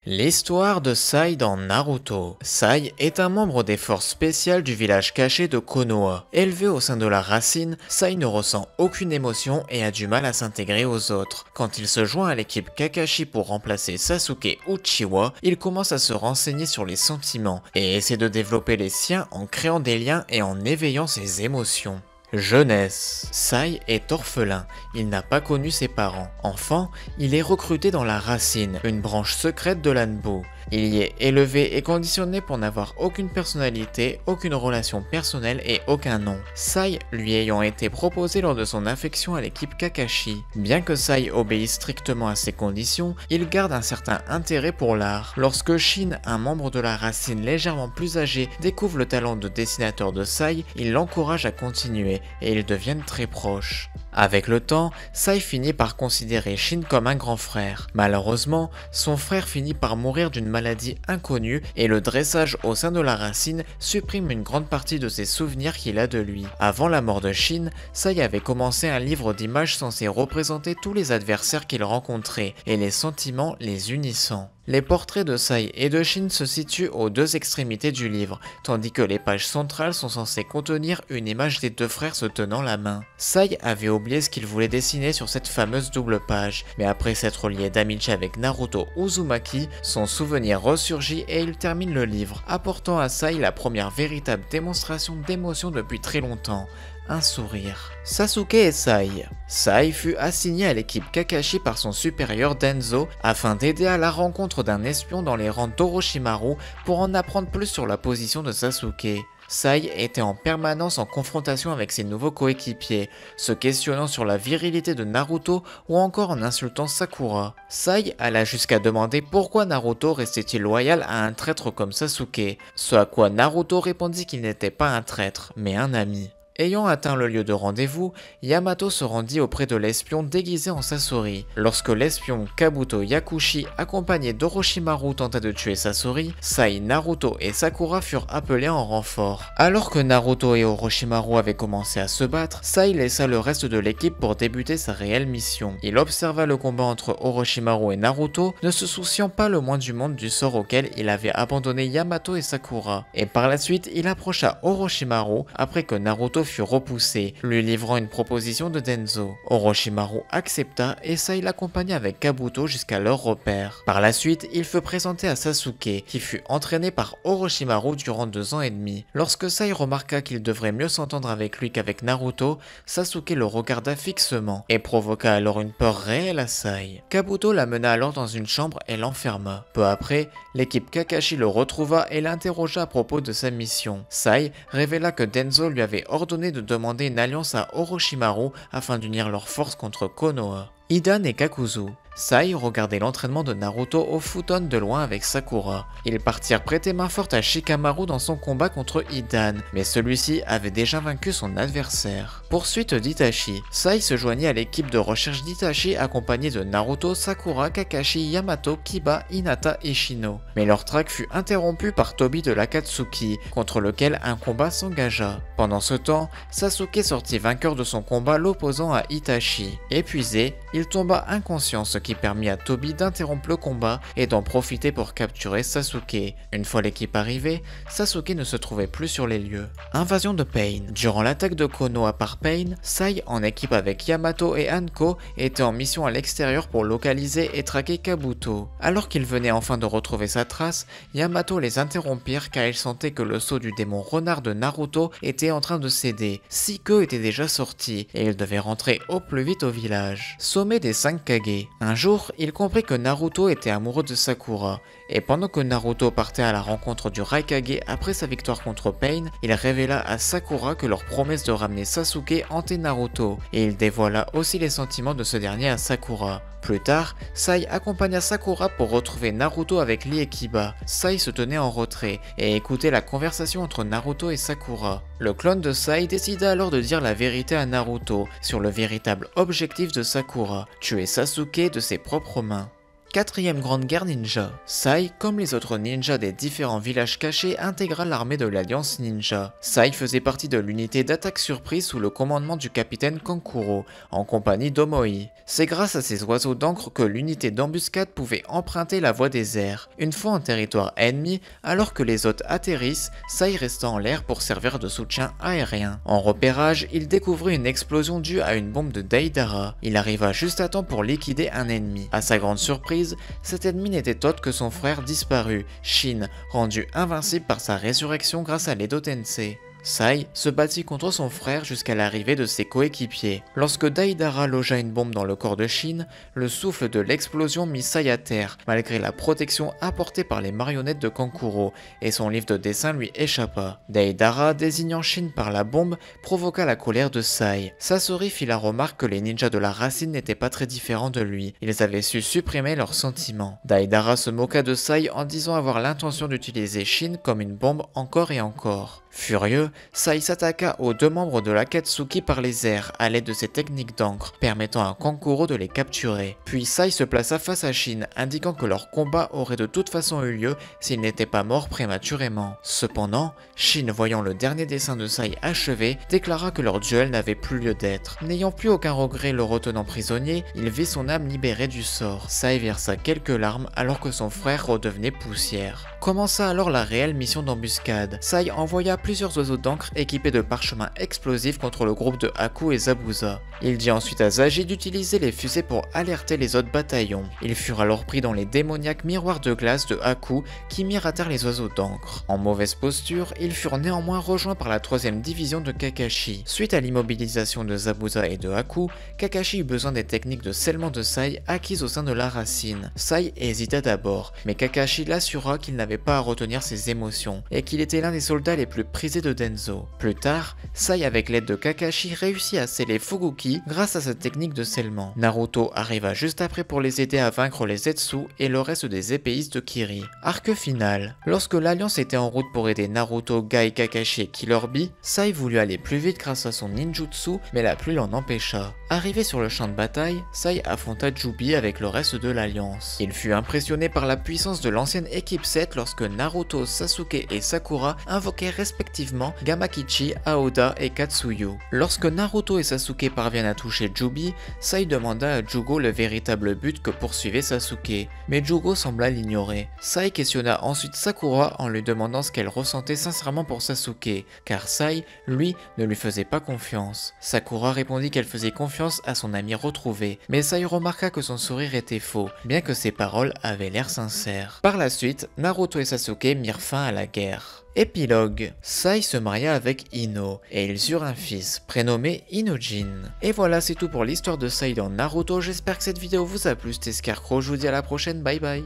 L'histoire de Sai dans Naruto. Sai est un membre des forces spéciales du village caché de Konoha. Élevé au sein de la racine, Sai ne ressent aucune émotion et a du mal à s'intégrer aux autres. Quand il se joint à l'équipe Kakashi pour remplacer Sasuke Uchiwa, il commence à se renseigner sur les sentiments et essaie de développer les siens en créant des liens et en éveillant ses émotions. Jeunesse. Sai est orphelin, il n'a pas connu ses parents. Enfant, il est recruté dans la Racine, une branche secrète de l'Anbo. Il y est élevé et conditionné pour n'avoir aucune personnalité, aucune relation personnelle et aucun nom. Sai lui ayant été proposé lors de son affection à l'équipe Kakashi. Bien que Sai obéisse strictement à ces conditions, il garde un certain intérêt pour l'art. Lorsque Shin, un membre de la Racine légèrement plus âgé, découvre le talent de dessinateur de Sai, il l'encourage à continuer et ils deviennent très proches. Avec le temps, Sai finit par considérer Shin comme un grand frère. Malheureusement, son frère finit par mourir d'une maladie inconnue et le dressage au sein de la racine supprime une grande partie de ses souvenirs qu'il a de lui. Avant la mort de Shin, Sai avait commencé un livre d'images censé représenter tous les adversaires qu'il rencontrait et les sentiments les unissant. Les portraits de Sai et de Shin se situent aux deux extrémités du livre, tandis que les pages centrales sont censées contenir une image des deux frères se tenant la main. Sai avait oublié ce qu'il voulait dessiner sur cette fameuse double page, mais après s'être lié d'amitié avec Naruto Uzumaki, son souvenir ressurgit et il termine le livre, apportant à Sai la première véritable démonstration d'émotion depuis très longtemps. Un sourire. Sasuke et Sai. Sai fut assigné à l'équipe Kakashi par son supérieur Denzo afin d'aider à la rencontre d'un espion dans les rangs d'Orochimaru pour en apprendre plus sur la position de Sasuke. Sai était en permanence en confrontation avec ses nouveaux coéquipiers, se questionnant sur la virilité de Naruto ou encore en insultant Sakura. Sai alla jusqu'à demander pourquoi Naruto restait-il loyal à un traître comme Sasuke, ce à quoi Naruto répondit qu'il n'était pas un traître, mais un ami. Ayant atteint le lieu de rendez-vous, Yamato se rendit auprès de l'espion déguisé en Sasori. Lorsque l'espion Kabuto Yakushi, accompagné d'Orochimaru, tenta de tuer Sasori, Sai, Naruto et Sakura furent appelés en renfort. Alors que Naruto et Orochimaru avaient commencé à se battre, Sai laissa le reste de l'équipe pour débuter sa réelle mission. Il observa le combat entre Orochimaru et Naruto, ne se souciant pas le moins du monde du sort auquel il avait abandonné Yamato et Sakura. Et par la suite, il approcha Orochimaru après que Naruto fut repoussé, lui livrant une proposition de Denzo. Orochimaru accepta et Sai l'accompagna avec Kabuto jusqu'à leur repère. Par la suite, il fut présenté à Sasuke, qui fut entraîné par Orochimaru durant 2 ans et demi. Lorsque Sai remarqua qu'il devrait mieux s'entendre avec lui qu'avec Naruto, Sasuke le regarda fixement et provoqua alors une peur réelle à Sai. Kabuto l'amena alors dans une chambre et l'enferma. Peu après, l'équipe Kakashi le retrouva et l'interrogea à propos de sa mission. Sai révéla que Denzo lui avait ordonné de demander une alliance à Orochimaru afin d'unir leurs forces contre Konoha. Hidan et Kakuzu. Sai regardait l'entraînement de Naruto au futon de loin avec Sakura. Ils partirent prêter main forte à Shikamaru dans son combat contre Hidan, mais celui-ci avait déjà vaincu son adversaire. Poursuite d'Itachi. Sai se joignit à l'équipe de recherche d'Itachi accompagnée de Naruto, Sakura, Kakashi, Yamato, Kiba, Hinata et Shino. Mais leur track fut interrompu par Tobi de l'Akatsuki, contre lequel un combat s'engagea. Pendant ce temps, Sasuke sortit vainqueur de son combat l'opposant à Itachi. Épuisé, il tomba inconscient, ce qui permit à Tobi d'interrompre le combat et d'en profiter pour capturer Sasuke. Une fois l'équipe arrivée, Sasuke ne se trouvait plus sur les lieux. Invasion de Pain. Durant l'attaque de Konoha par Pain, Sai, en équipe avec Yamato et Hanko, était en mission à l'extérieur pour localiser et traquer Kabuto. Alors qu'il venait enfin de retrouver sa trace, Yamato les interrompirent car il sentait que le sceau du démon renard de Naruto était en train de céder. Siko était déjà sorti et il devait rentrer au plus vite au village. Sommet des 5 Kage. Un jour, il comprit que Naruto était amoureux de Sakura, et pendant que Naruto partait à la rencontre du Raikage après sa victoire contre Pain, il révéla à Sakura que leur promesse de ramener Sasuke hantait Naruto, et il dévoila aussi les sentiments de ce dernier à Sakura. Plus tard, Sai accompagna Sakura pour retrouver Naruto avec Lee et Kiba. Sai se tenait en retrait et écoutait la conversation entre Naruto et Sakura. Le clone de Sai décida alors de dire la vérité à Naruto sur le véritable objectif de Sakura, tuer Sasuke de ses propres mains. Quatrième grande guerre ninja. Sai, comme les autres ninjas des différents villages cachés, intégra l'armée de l'Alliance Ninja. Sai faisait partie de l'unité d'attaque surprise sous le commandement du capitaine Kankuro, en compagnie d'Omoi. C'est grâce à ces oiseaux d'encre que l'unité d'embuscade pouvait emprunter la voie des airs. Une fois en territoire ennemi, alors que les hôtes atterrissent, Sai resta en l'air pour servir de soutien aérien. En repérage, il découvrit une explosion due à une bombe de Deidara. Il arriva juste à temps pour liquider un ennemi. À sa grande surprise, cet ennemi n'était autre que son frère disparu, Shin, rendu invincible par sa résurrection grâce à l'Edo Tensei. Sai se battit contre son frère jusqu'à l'arrivée de ses coéquipiers. Lorsque Deidara logea une bombe dans le corps de Shin, le souffle de l'explosion mit Sai à terre, malgré la protection apportée par les marionnettes de Kankuro, et son livre de dessin lui échappa. Deidara, désignant Shin par la bombe, provoqua la colère de Sai. Sasori fit la remarque que les ninjas de la racine n'étaient pas très différents de lui, ils avaient su supprimer leurs sentiments. Deidara se moqua de Sai en disant avoir l'intention d'utiliser Shin comme une bombe encore et encore. Furieux, Sai s'attaqua aux deux membres de l'Akatsuki par les airs à l'aide de ses techniques d'encre, permettant à Kankuro de les capturer. Puis Sai se plaça face à Shin, indiquant que leur combat aurait de toute façon eu lieu s'ils n'étaient pas morts prématurément. Cependant, Shin, voyant le dernier dessin de Sai achevé, déclara que leur duel n'avait plus lieu d'être. N'ayant plus aucun regret le retenant prisonnier, il vit son âme libérée du sort. Sai versa quelques larmes alors que son frère redevenait poussière. Commença alors la réelle mission d'embuscade. Sai envoya plusieurs oiseaux d'encre équipés de parchemins explosifs contre le groupe de Haku et Zabuza. Il dit ensuite à Zaji d'utiliser les fusées pour alerter les autres bataillons. Ils furent alors pris dans les démoniaques miroirs de glace de Haku qui mirent à terre les oiseaux d'encre. En mauvaise posture, ils furent néanmoins rejoints par la 3e division de Kakashi. Suite à l'immobilisation de Zabuza et de Haku, Kakashi eut besoin des techniques de scellement de Sai acquises au sein de la racine. Sai hésita d'abord, mais Kakashi l'assura qu'il n'avait pas à retenir ses émotions et qu'il était l'un des soldats les plus prisés de Denzo. Plus tard, Sai avec l'aide de Kakashi réussit à sceller Fuguki grâce à sa technique de scellement. Naruto arriva juste après pour les aider à vaincre les Zetsu et le reste des épéistes de Kiri. Arc final. Lorsque l'Alliance était en route pour aider Naruto, Gai, Kakashi et Killer Bee, Sai voulut aller plus vite grâce à son ninjutsu, mais la pluie l'en empêcha. Arrivé sur le champ de bataille, Sai affronta Jubi avec le reste de l'Alliance. Il fut impressionné par la puissance de l'ancienne équipe 7 lorsque Naruto, Sasuke et Sakura invoquaient respectivement Gamakichi, Aoda et Katsuyu. Lorsque Naruto et Sasuke parviennent à toucher Jubi, Sai demanda à Jugo le véritable but que poursuivait Sasuke, mais Jugo sembla l'ignorer. Sai questionna ensuite Sakura en lui demandant ce qu'elle ressentait sincèrement pour Sasuke, car Sai, lui, ne lui faisait pas confiance. Sakura répondit qu'elle faisait confiance à son ami retrouvé, mais Sai remarqua que son sourire était faux, bien que ses paroles avaient l'air sincères. Par la suite, Naruto et Sasuke mirent fin à la guerre. Épilogue. Sai se maria avec Ino, et ils eurent un fils, prénommé Inojin. Et voilà, c'est tout pour l'histoire de Sai dans Naruto, j'espère que cette vidéo vous a plu, c'était Scarecrow, je vous dis à la prochaine, bye bye.